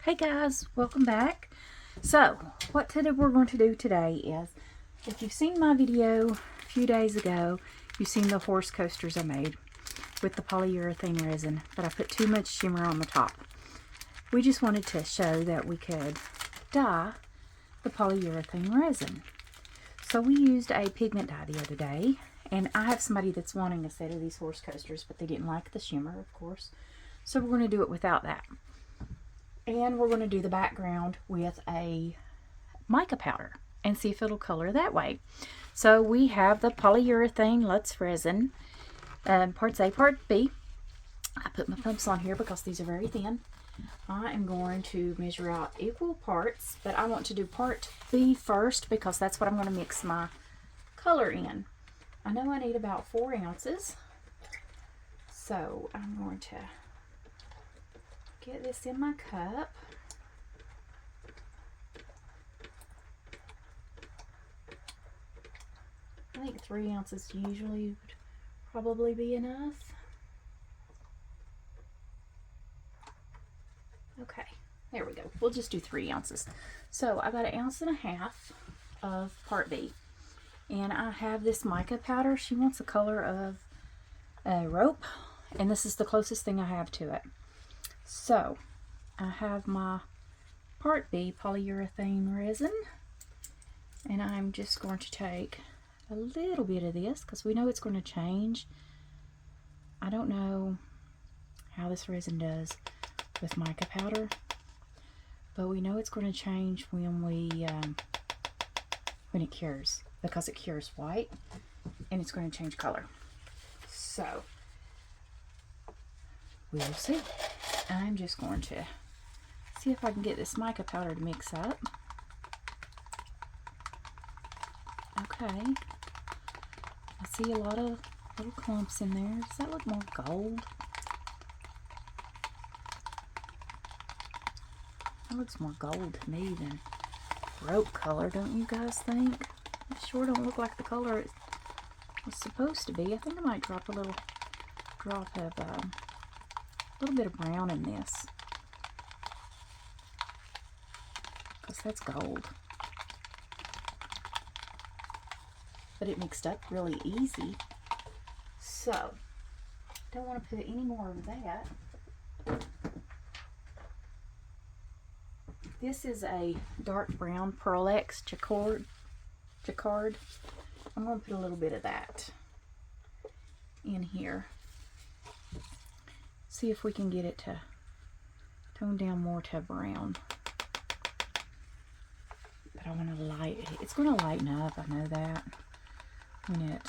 Hey guys, welcome back. So, what we're going to do today is, if you've seen my video a few days ago, you've seen the horse coasters I made with the polyurethane resin, but I put too much shimmer on the top. We just wanted to show that we could dye the polyurethane resin. So we used a pigment dye the other day, and I have somebody that's wanting a set of these horse coasters, but they didn't like the shimmer, of course. So we're going to do it without that. And we're going to do the background with a mica powder and see if it'll color that way. So we have the polyurethane Lutz resin, parts A, part B. I put my pumps on here because these are very thin. I am going to measure out equal parts, but I want to do part B first because that's what I'm going to mix my color in. I know I need about 4 ounces. So I'm going to get this in my cup. I think 3 ounces usually would probably be enough. Okay, there we go. We'll just do 3 ounces. So I got 1.5 ounces of part B. And I have this mica powder. She wants the color of a rope. And this is the closest thing I have to it. So, I have my part B polyurethane resin, and I'm just going to take a little bit of this because we know it's going to change. I don't know how this resin does with mica powder, but we know it's going to change when it cures, because it cures white and it's going to change color. So, we'll see. I'm just going to see if I can get this mica powder to mix up. Okay. I see a lot of little clumps in there. Does that look more gold? That looks more gold to me than rope color, don't you guys think? It sure don't look like the color it was supposed to be. I think I might drop a little drop of little bit of brown in this, because that's gold, but it mixed up really easy. So don't want to put any more of that. This is a dark brown Pearlex jacquard. I'm going to put a little bit of that in here. See if we can get it to tone down more to brown. But I want to light it. It's going to lighten up, I know that, when it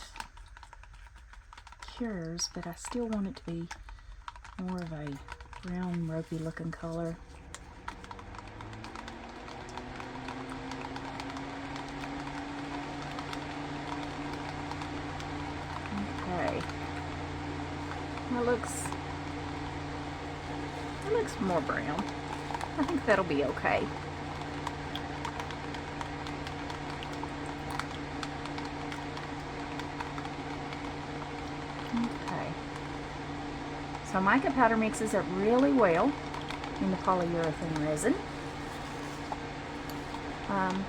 cures, but I still want it to be more of a brown, ropey looking color. Okay. That looks more brown. I think that'll be okay. Okay. So mica powder mixes up really well in the polyurethane resin. I'm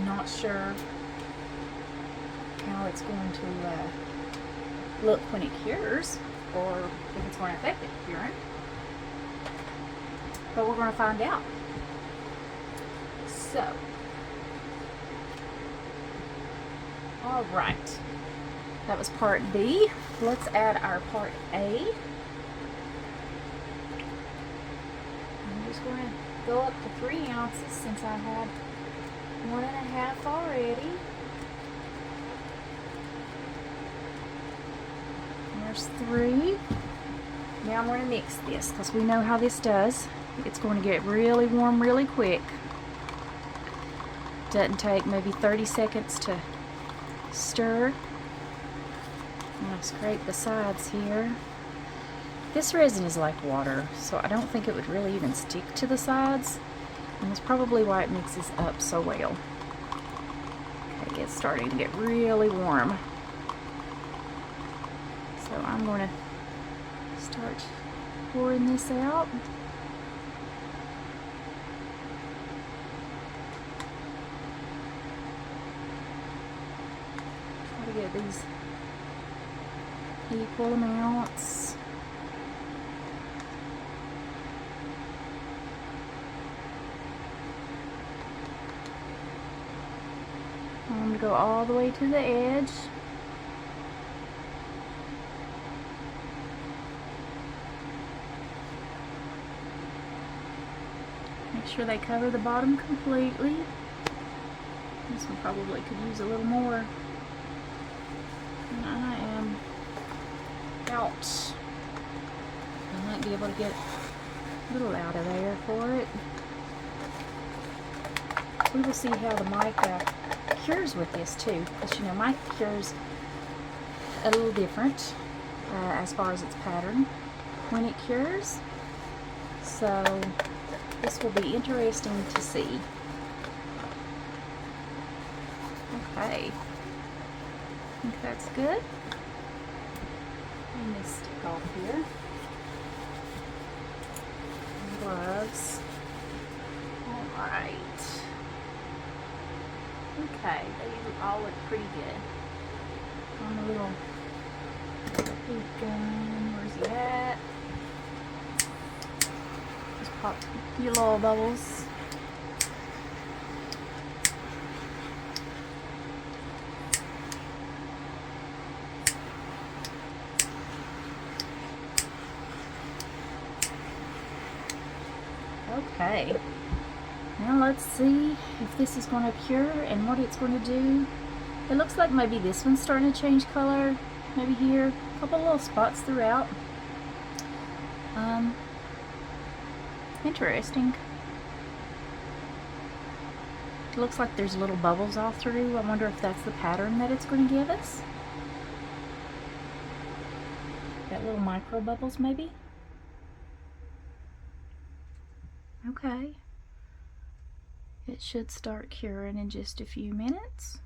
not sure how it's going to look when it cures, or if it's going to affect it curing. But we're going to find out. So, alright. That was part B. Let's add our part A. I'm just going to go up to 3 ounces since I had 1.5 already. There's 3. Now I'm going to mix this because we know how this does. It's going to get really warm really quick. Doesn't take maybe 30 seconds to stir. I'm going to scrape the sides here. This resin is like water, so I don't think it would really even stick to the sides. And that's probably why it mixes up so well. Okay, it's starting to get really warm. So I'm going to start pouring this out. Try to get these equal amounts. I'm going to go all the way to the edge. Make sure they cover the bottom completely. This one probably could use a little more. And I am out. I might be able to get a little out of there for it. We will see how the mica cures with this too, because you know mica cures a little different as far as its pattern when it cures. So this will be interesting to see. Okay, I think that's good. Let me stick off here. Gloves. Alright. Okay, they all look pretty good. On a little heat gun. Where's he at? Just popped a few little bubbles. Okay, now let's see if this is going to cure and what it's going to do. It looks like maybe this one's starting to change color. Maybe here, a couple little spots throughout. Interesting. It looks like there's little bubbles all through. I wonder if that's the pattern that it's going to give us. Got little micro bubbles maybe. Okay, it should start curing in just a few minutes,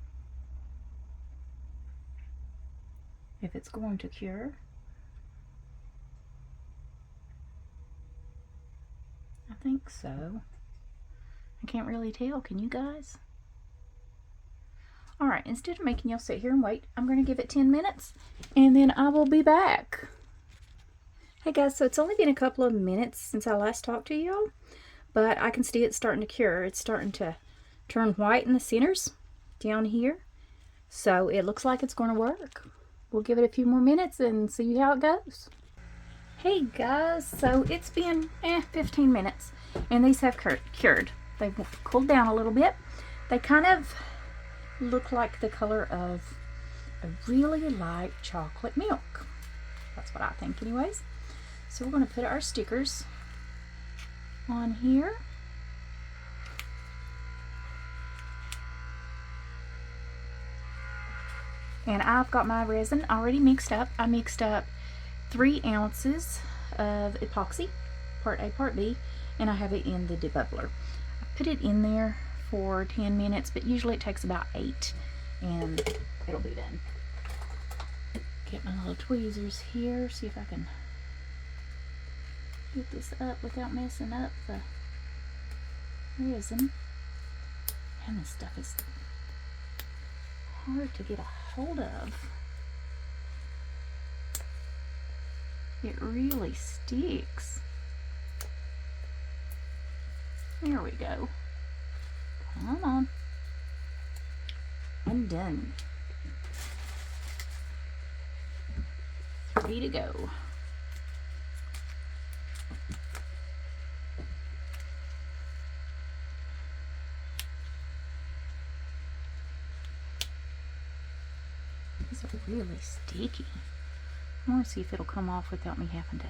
if it's going to cure. I think so. I can't really tell, can you guys? Alright, instead of making y'all sit here and wait, I'm going to give it 10 minutes and then I will be back. Hey guys, so it's only been a couple of minutes since I last talked to y'all. But I can see it's starting to cure. It's starting to turn white in the centers down here. So it looks like it's going to work. We'll give it a few more minutes and see how it goes. Hey guys, so it's been 15 minutes and these have cured. They've cooled down a little bit. They kind of look like the color of a really light chocolate milk. That's what I think anyways. So we're going to put our stickers on here. And I've got my resin already mixed up. I mixed up 3 ounces of epoxy, part A, part B, and I have it in the debubbler. I put it in there for 10 minutes, but usually it takes about 8 and it'll be done. Get my little tweezers here, see if I can get this up without messing up the resin. And this stuff is hard to get a hold of. It really sticks. There we go. Come on. I'm done. 3 to go. These are really sticky. I want to see if it'll come off without me having to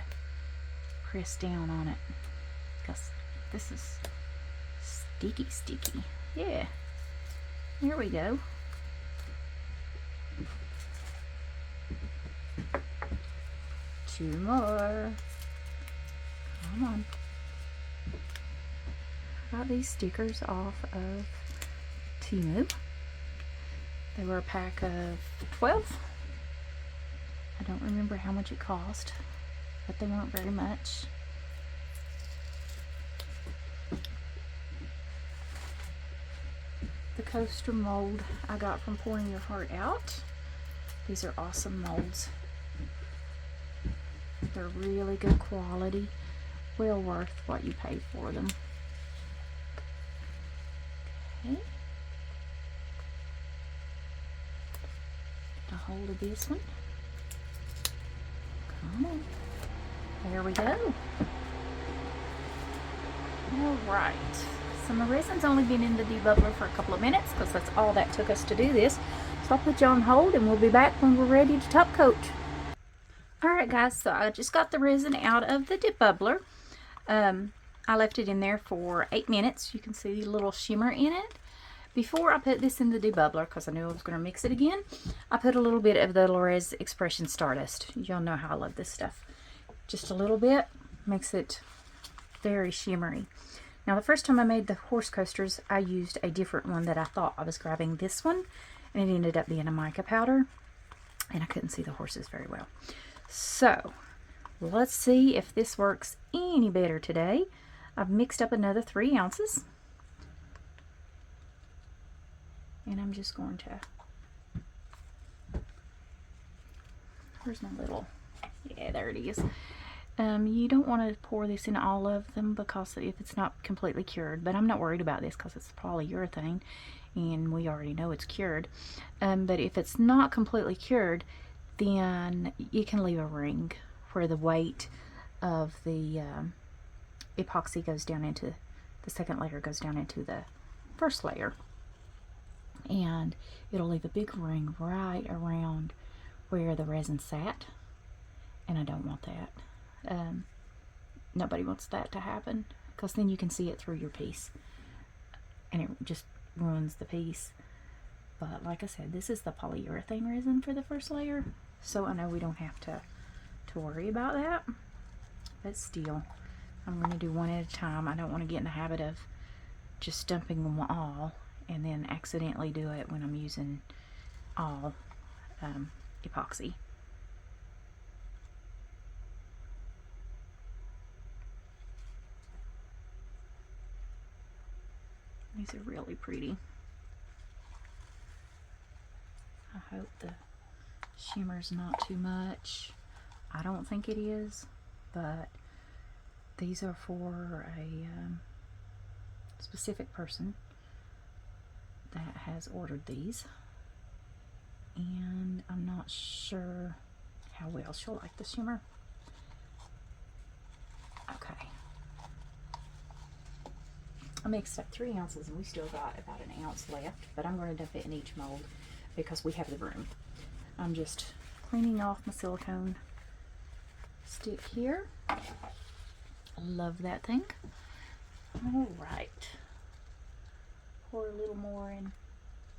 press down on it, because this is sticky. Yeah, there we go. Two more. Come on. Got these stickers off of Temu. They were a pack of 12. I don't remember how much it cost. but they weren't very much. The coaster mold I got from Pouring Your Heart Out. These are awesome molds. They're really good quality, well worth what you pay for them. Okay. Get a hold of this one. Come on. There we go. Alright. So my resin's only been in the debubbler for a couple of minutes because that's all that took us to do this. So I'll put you on hold and we'll be back when we're ready to top coat. Alright guys, so I just got the resin out of the debubbler. I left it in there for 8 minutes. You can see the little shimmer in it. Before I put this in the debubbler, because I knew I was going to mix it again, I put a little bit of the Lorez Expression Stardust. Y'all know how I love this stuff. Just a little bit makes it very shimmery. Now the first time I made the horse coasters, I used a different one that I thought I was grabbing this one, and it ended up being a mica powder, and I couldn't see the horses very well. So let's see if this works any better today. I've mixed up another 3 ounces, and I'm just going to, where's my little, yeah, there it is. You don't want to pour this in all of them because if it's not completely cured, but I'm not worried about this because it's polyurethane and we already know it's cured. But if it's not completely cured, then you can leave a ring where the weight of the epoxy goes down into, the second layer goes down into the first layer. And it'll leave a big ring right around where the resin sat. And I don't want that. Nobody wants that to happen because then you can see it through your piece and it just ruins the piece. But like I said, this is the polyurethane resin for the first layer, so I know we don't have to worry about that. But still, I'm going to do one at a time. I don't want to get in the habit of just dumping them all and then accidentally do it when I'm using all epoxy. These are really pretty. I hope the shimmer's not too much. I don't think it is, but these are for a specific person that has ordered these, and I'm not sure how well she'll like the shimmer. Okay. I mixed up 3 ounces and we still got about an ounce left, but I'm going to dump it in each mold because we have the room. I'm just cleaning off my silicone stick here. I love that thing. All right. Pour a little more in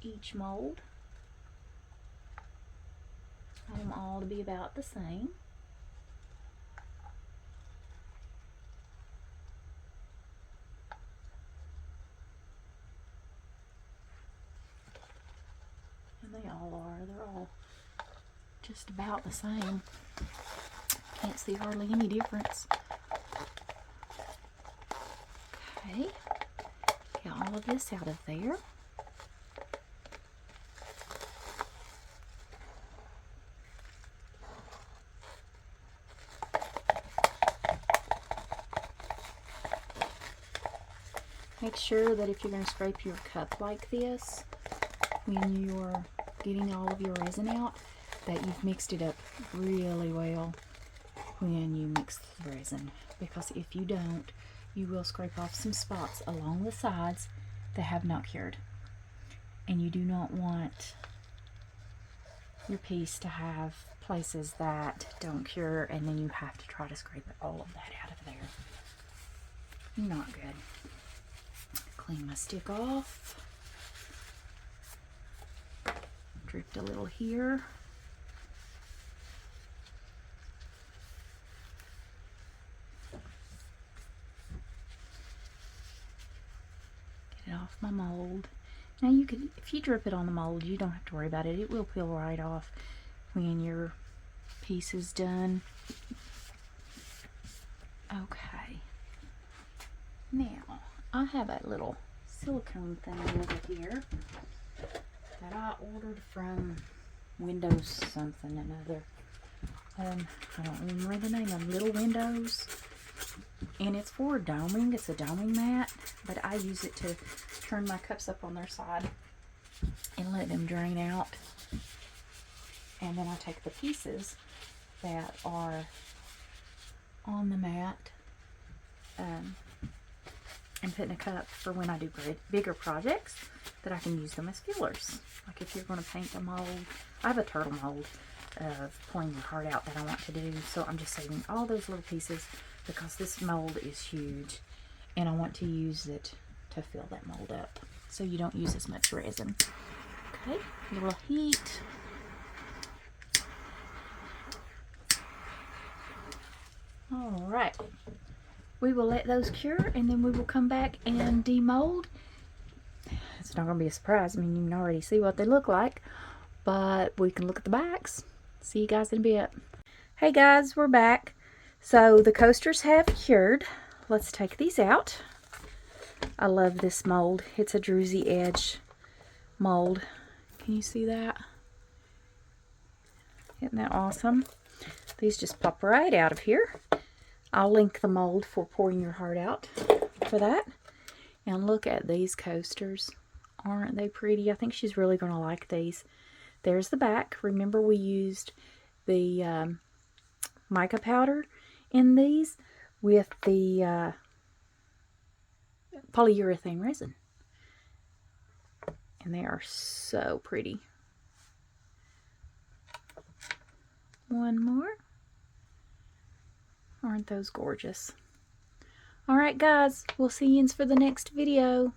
each mold. I want them all to be about the same. They all are. They're all just about the same. Can't see hardly any difference. Okay. Get all of this out of there. Make sure that if you're going to scrape your cup like this, when you're getting all of your resin out, that you've mixed it up really well when you mix the resin, because if you don't, you will scrape off some spots along the sides that have not cured, and you do not want your piece to have places that don't cure and then you have to try to scrape all of that out of there. Not good. Clean my stick off. Dripped a little here. Get it off my mold. Now you could, if you drip it on the mold, you don't have to worry about it. It will peel right off when your piece is done. Okay. Now, I have a little silicone thing over here that I ordered from Windows something or another. I don't remember the name of Little Windows. And it's for doming. It's a doming mat, but I use it to turn my cups up on their side and let them drain out. And then I take the pieces that are on the mat and put in a cup for when I do bigger projects that I can use them as fillers. Like if you're going to paint a mold. I have a turtle mold of Pouring Your Heart Out that I want to do, so I'm just saving all those little pieces because this mold is huge and I want to use it to fill that mold up so you don't use as much resin. Okay, a little heat. Alright, we will let those cure and then we will come back and demold. It's not going to be a surprise. I mean, you can already see what they look like, but we can look at the backs. See you guys in a bit. Hey guys, we're back. So the coasters have cured. Let's take these out. I love this mold. It's a druzy edge mold. Can you see that? Isn't that awesome? These just pop right out of here. I'll link the mold for Pouring Your Heart Out for that. And look at these coasters. Aren't they pretty? I think she's really going to like these. There's the back. Remember we used the mica powder in these with the polyurethane resin. And they are so pretty. One more. Aren't those gorgeous? Alright guys, we'll see you for the next video.